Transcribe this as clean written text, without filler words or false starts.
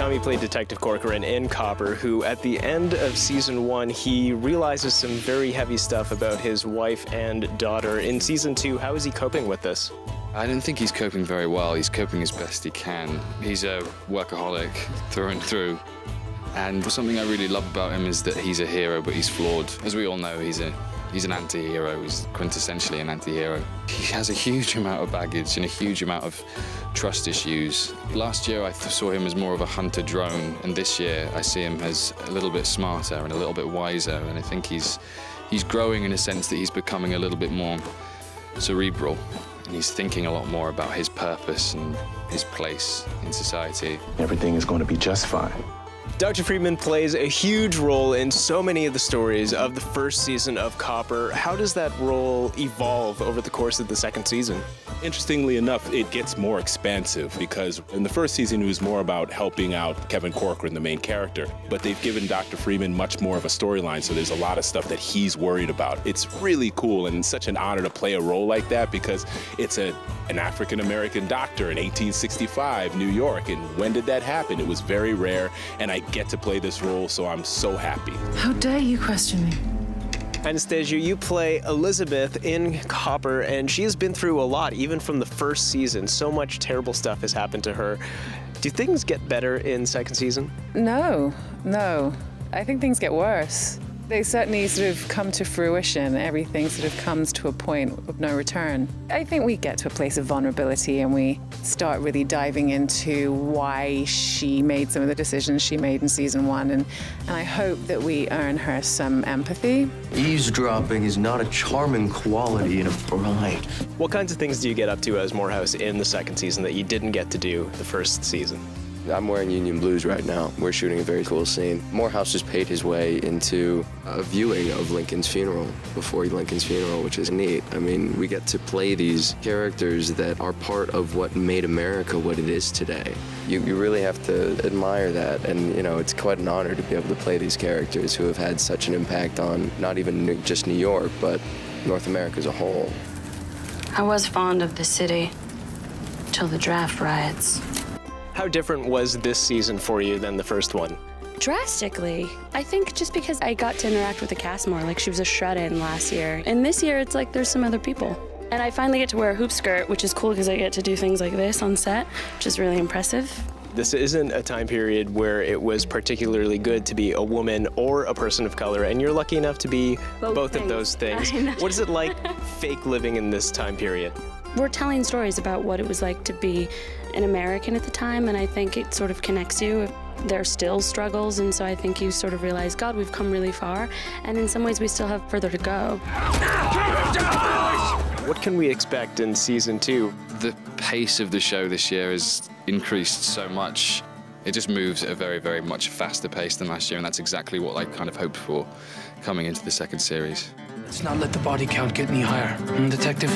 Tommy played Detective Corcoran in Copper, who at the end of season 1, he realizes some very heavy stuff about his wife and daughter. In season 2, how is he coping with this? I don't think he's coping very well. He's coping as best he can. He's a workaholic through and through. And something I really love about him is that he's a hero, but he's flawed. As we all know, he's an anti-hero. He's quintessentially an anti-hero. He has a huge amount of baggage and a huge amount of trust issues. Last year, I saw him as more of a hunter drone, and this year, I see him as a little bit smarter and a little bit wiser, and I think he's growing in a sense that he's becoming a little bit more cerebral, and he's thinking a lot more about his purpose and his place in society. Everything is going to be just fine. Dr. Friedman plays a huge role in so many of the stories of the first season of Copper. How does that role evolve over the course of the second season? Interestingly enough, it gets more expansive because in the first season it was more about helping out Kevin Corcoran, the main character, but they've given Dr. Freeman much more of a storyline, so there's a lot of stuff that he's worried about. It's really cool and such an honor to play a role like that because it's an African-American doctor in 1865, New York, and when did that happen? It was very rare, and I get to play this role, so I'm so happy. How dare you question me? Anastasia, you play Elizabeth in Copper, and she has been through a lot, even from the first season. So much terrible stuff has happened to her. Do things get better in second season? No. I think things get worse. They certainly sort of come to fruition. Everything sort of comes to a point of no return. I think we get to a place of vulnerability and we start really diving into why she made some of the decisions she made in season 1. And I hope that we earn her some empathy. Eavesdropping is not a charming quality in a bride. What kinds of things do you get up to as Morehouse in the second season that you didn't get to do the first season? I'm wearing Union Blues right now. We're shooting a very cool scene. Morehouse just paid his way into a viewing of Lincoln's funeral before Lincoln's funeral, which is neat. I mean, we get to play these characters that are part of what made America what it is today. You really have to admire that, and you know, it's quite an honor to be able to play these characters who have had such an impact on not even just New York, but North America as a whole. I was fond of the city till the draft riots. How different was this season for you than the first one? Drastically. I think just because I got to interact with the cast more, like she was a shred-in last year. And this year, it's like there's some other people. And I finally get to wear a hoop skirt, which is cool because I get to do things like this on set, which is really impressive. This isn't a time period where it was particularly good to be a woman or a person of color, and you're lucky enough to be both of those things. What is it like fake living in this time period? We're telling stories about what it was like to be an American at the time, and I think it sort of connects you. There are still struggles, and so I think you sort of realize, God, we've come really far, and in some ways we still have further to go. What can we expect in season 2? The pace of the show this year has increased so much. It just moves at a very, very much faster pace than last year, and that's exactly what I kind of hoped for coming into the second series. Let's not let the body count get any higher, Detective?